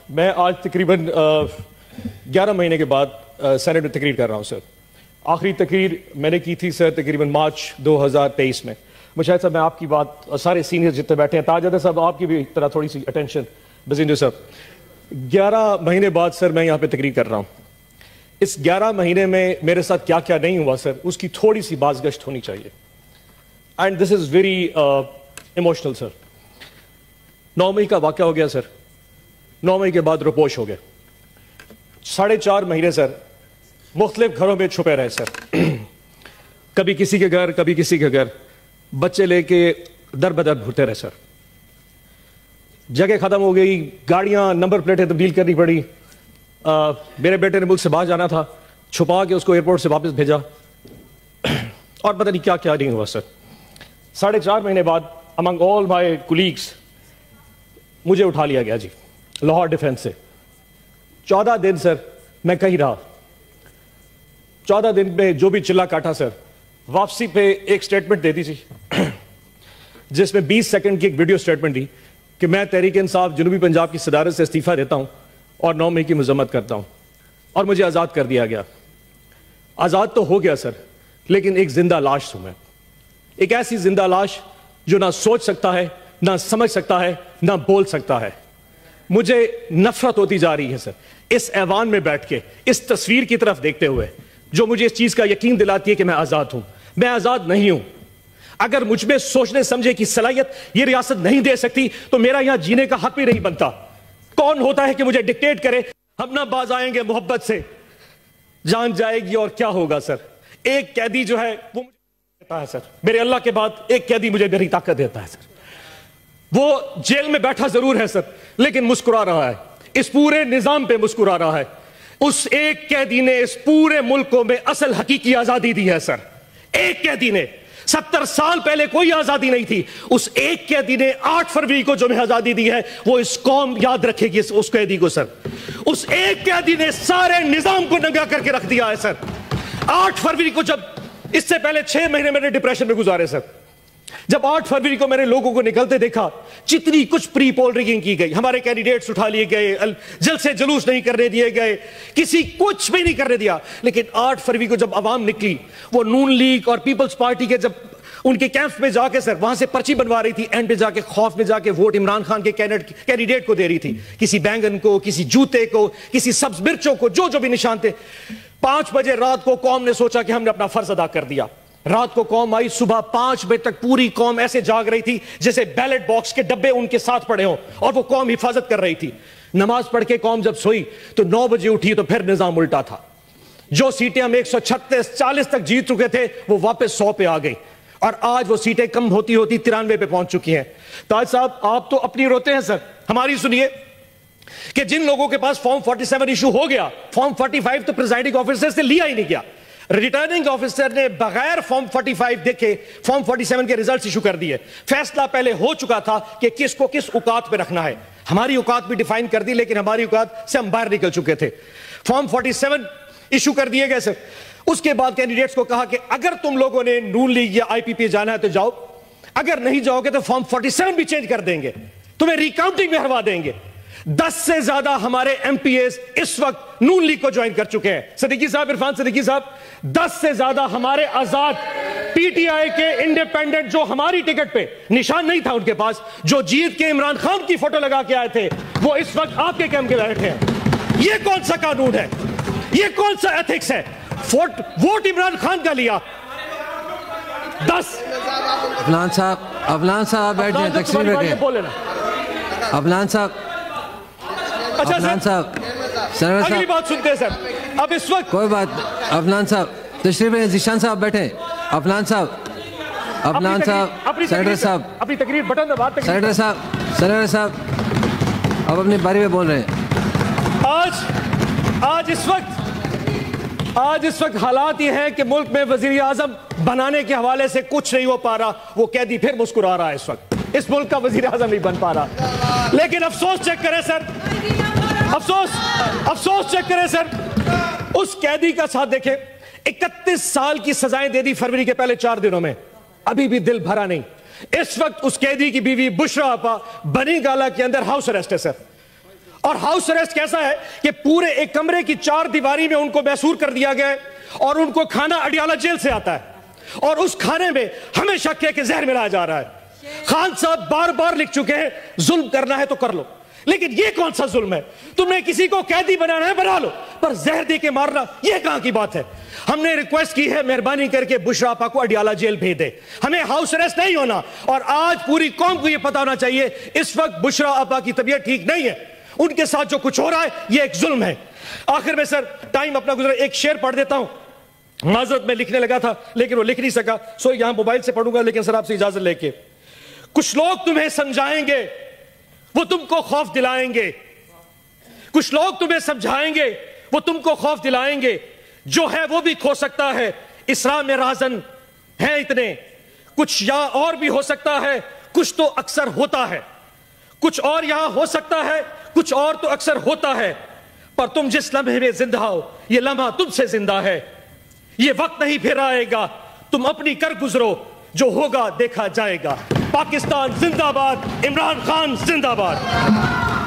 میں آج تقریباً 11 مہینے کے بعد سینٹ میں تقریر کر رہا ہوں سر. آخری تقریر میں نے کی تھی سر تقریباً مارچ 2023 میں. مشاہد صاحب میں آپ کی بات سارے سینئر جتنے بیٹھے ہیں, تاج صاحب آپ کی بھی طرح تھوڑی سی اٹینشن بزندو صاحب. 11 مہینے بعد سر میں یہاں پہ تقریر کر رہا ہوں. اس 11 مہینے میں میرے ساتھ کیا کیا نہیں ہوا سر, اس کی تھوڑی سی بازگشت ہونی چاہیے. And this is very emotional sir. 9 مئی کا واقعہ ہو گیا سر. 9 مئی کے بعد روپوش ہو گئے. 4.5 مہینے سر مختلف گھروں میں چھپے رہے سر. کبھی کسی کے گھر, کبھی کسی کے گھر, بچے لے کے در بدر گھرتے رہے سر. جگہ ختم ہو گئی, گاڑیاں نمبر پلیٹیں تبدیل کرنی پڑی. میرے بیٹے نے ملک سے باہر جانا تھا, چھپا کے اس کو ایئرپورٹ سے واپس بھیجا, اور پتہ نہیں کیا کیا نہیں ہوا سر. 4.5 مہینے بعد among all my colleagues مجھے اٹھا لیا گیا جی لاہور ڈیفینس سے. 14 دن سر میں کہیں رہا. 14 دن میں جو بھی چلا کاٹا سر, واپسی پہ ایک سٹیٹمنٹ دے دی تھی جس میں 20 سیکنڈ کی ایک ویڈیو سٹیٹمنٹ دی کہ میں تحریک انصاف جنوبی پنجاب کی صدارت سے استعفیٰ دیتا ہوں اور 9 مئی کی مذمت کرتا ہوں, اور مجھے آزاد کر دیا گیا. آزاد تو ہو گیا سر, لیکن ایک زندہ لاش ہوں میں. ایک ایسی زندہ لاش جو نہ سوچ سکتا ہے, نہ سمجھ سکتا ہے, نہ بول سکتا ہے. مجھے نفرت ہوتی جا رہی ہے سر اس ایوان میں بیٹھ کے, اس تصویر کی طرف دیکھتے ہوئے, جو مجھے اس چیز کا یقین دلاتی ہے کہ میں آزاد ہوں. میں آزاد نہیں ہوں. اگر مجھ میں سوچنے سمجھے کی صلاحیت یہ ریاست نہیں دے سکتی تو میرا یہاں جینے کا حق بھی نہیں بنتا. کون ہوتا ہے کہ مجھے ڈکٹیٹ کرے ہم نہ باز آئیں گے محبت سے, جان جائے گی اور کیا ہوگا سر. ایک قیدی جو ہے وہ دیتا ہے سر, میرے اللہ کے بعد ایک قیدی مجھے میری طاقت دیتا ہے سر. وہ جیل میں بیٹھا ضرور ہے سر, لیکن مسکرا رہا ہے, اس پورے نظام پہ مسکرا رہا ہے. اس ایک قیدی نے اس پورے ملک کو میں اصل حقیقی آزادی دی ہے سر. ایک قیدی نے. 70 سال پہلے کوئی آزادی نہیں تھی. اس ایک قیدی نے 8 فروری کو جو میں آزادی دی ہے وہ اس قوم یاد رکھے گی اس قیدی کو سر. اس ایک قیدی نے سارے نظام کو ننگا کر کے رکھ دیا ہے سر. 8 فروری کو, جب اس سے پہلے 6 مہینے میں نے ڈپریشن میں گزارے سر. جب 8 فروری کو میں نے لوگوں کو نکلتے دیکھا, جتنی کچھ پری پول ریگنگ کی گئی, ہمارے کینڈیڈیٹس اٹھا لیے گئے, جلسے جلوس نہیں کرنے دیے گئے, کسی کچھ بھی نہیں کرنے دیا. لیکن 8 فروری کو جب عوام نکلی, وہ نون لیگ اور پیپلز پارٹی کے جب ان کے کیمپس میں جا کے سر وہاں سے پرچی بنوا رہی تھی, اینڈ پہ جا کے خوف میں جا کے ووٹ عمران خان کے کینڈیڈیٹ کو دے رہی تھی, کسی بینگن کو, کسی جوتے کو, کسی سبز مرچوں کو, جو بھی نشان تھے. 5 بجے رات کو قوم نے سوچا کہ ہم نے اپنا فرض ادا کر دیا. رات کو قوم آئی, صبح 5 بجے تک پوری قوم ایسے جاگ رہی تھی جیسے بیلٹ باکس کے ڈبے ان کے ساتھ پڑے ہوں, اور وہ قوم حفاظت کر رہی تھی. نماز پڑھ کے قوم جب سوئی تو 9 بجے اٹھی تو پھر نظام الٹا تھا. جو سیٹیں ہم 136-40 تک جیت چکے تھے وہ واپس 100 پہ آ گئی, اور آج وہ سیٹیں کم ہوتی ہوتی 93 پہ پہنچ چکی ہیں. تاج صاحب آپ تو اپنی روتے ہیں سر, ہماری سنیے کہ جن لوگوں کے پاس فارم 47 ایشو ہو گیا, فارم 45 تو پریزائڈنگ آفیسر سے لیا ہی نہیں گیا. ریٹرننگ آفیسر نے بغیر فارم 45 دیکھے فارم 47 کے ریزلٹس ایشو کر دیے. فیصلہ پہلے ہو چکا تھا کہ کس کو کس اوقات پہ رکھنا ہے. ہماری اوقات بھی ڈیفائن کر دی, لیکن ہماری اوقات سے ہم باہر نکل چکے تھے. فارم 47 ایشو کر دیے گئے سر. اس کے بعد کینڈیڈیٹس کو کہا کہ اگر تم لوگوں نے نون لیگ یا آئی پی پی جانا ہے تو جاؤ, اگر نہیں جاؤ گے تو فارم 47 بھی چینج کر دیں گے, تمہیں ریکاؤنٹنگ میں ہروا دیں گے. 10 سے زیادہ ہمارے ایم پی ایز اس وقت نون لیگ کو جوائن کر چکے ہیں. صدیقی صاحب, عرفان صدیقی صاحب, 10 سے زیادہ ہمارے آزاد پی ٹی آئی کے انڈیپینڈنٹ جو ہماری ٹکٹ پہ نشان نہیں تھا ان کے پاس, جو جیت کے عمران خان کی فوٹو لگا کے آئے تھے, وہ اس وقت آپ کے کیمپ کے بیٹھے ہیں. یہ کون سا قانون ہے, یہ کون سا ایتھکس ہے؟ ووٹ عمران خان کا لیا. 10 افلان صاحب بیٹھ جائیں, تقسیم بیٹھیں. افلان صاحب, اچھا افلان صاحب, اگلی بات سنتے ہیں سر. اب اس وقت کوئی بات, افلان صاحب تشریف لیں. ذیشان صاحب بیٹھیں. افلان صاحب, افلان صاحب, سینیٹر صاحب, اپنی تقریر بٹن دبا. سینیٹر صاحب, سینیٹر صاحب اب اپنی باری میں بول رہے ہیں. آج اس وقت حالات یہ ہیں کہ ملک میں وزیر اعظم بنانے کے حوالے سے کچھ نہیں ہو پا رہا. وہ قیدی پھر مسکرا رہا ہے. اس وقت اس ملک کا وزیر اعظم نہیں بن پا رہا. لیکن افسوس چیک کریں سر, افسوس چیک کریں سر, اس قیدی کا ساتھ دیکھیں. 31 سال کی سزائیں دے دی فروری کے پہلے 4 دنوں میں, ابھی بھی دل بھرا نہیں. اس وقت اس قیدی کی بیوی بشرا آپا بنی گالا کے اندر ہاؤس اریسٹ ہے سر. اور ہاؤس اریسٹ کیسا ہے کہ پورے ایک کمرے کی 4 دیواری میں ان کو محصور کر دیا گیا ہے اور ان کو کھانا اڈیالہ جیل سے آتا ہے اور اس کھانے میں ہمیں شک ہے کہ زہر ملایا جا رہا ہے۔ خان صاحب بار بار لکھ چکے ہیں ظلم کرنا ہے تو کر لو، لیکن یہ کون سا ظلم ہے؟ تم نے کسی کو قیدی بنانا ہے بنا لو، پر زہر دے کے مارنا یہ کہاں کی بات ہے؟ ہم نے ریکویسٹ کی ہے مہربانی کر کے بشرا آپا کو اڈیالہ جیل بھیج دے، ہمیں ہاؤس اریسٹ نہیں ہونا، اور آج پوری قوم کو یہ پتا ہونا چاہیے اس وقت بشرا آپا کی طبیعت ٹھیک نہیں ہے، ان کے ساتھ جو کچھ ہو رہا ہے یہ ایک ظلم ہے۔ آخر میں سر ٹائم اپنا گزرا، ایک شعر پڑھ دیتا ہوں، معذرت میں لکھنے لگا تھا لیکن وہ لکھ نہیں سکا، سو یہاں موبائل سے پڑھوں گا، لیکن سر آپ سے اجازت لے کے۔ کچھ لوگ تمہیں سمجھائیں گے وہ تم کو خوف دلائیں گے، کچھ لوگ تمہیں سمجھائیں گے وہ تم کو خوف دلائیں گے، جو ہے وہ بھی کھو سکتا ہے، اسراء میں رازن ہیں اتنے، کچھ یا اور بھی ہو سکتا ہے، کچھ تو اکثر ہوتا ہے، کچھ اور یہاں ہو سکتا ہے، کچھ اور تو اکثر ہوتا ہے، پر تم جس لمحے میں زندہ ہو یہ لمحہ تم سے زندہ ہے، یہ وقت نہیں پھر آئے گا، تم اپنی کر گزرو، جو ہوگا دیکھا جائے گا۔ پاکستان زندہ باد، عمران خان زندہ باد۔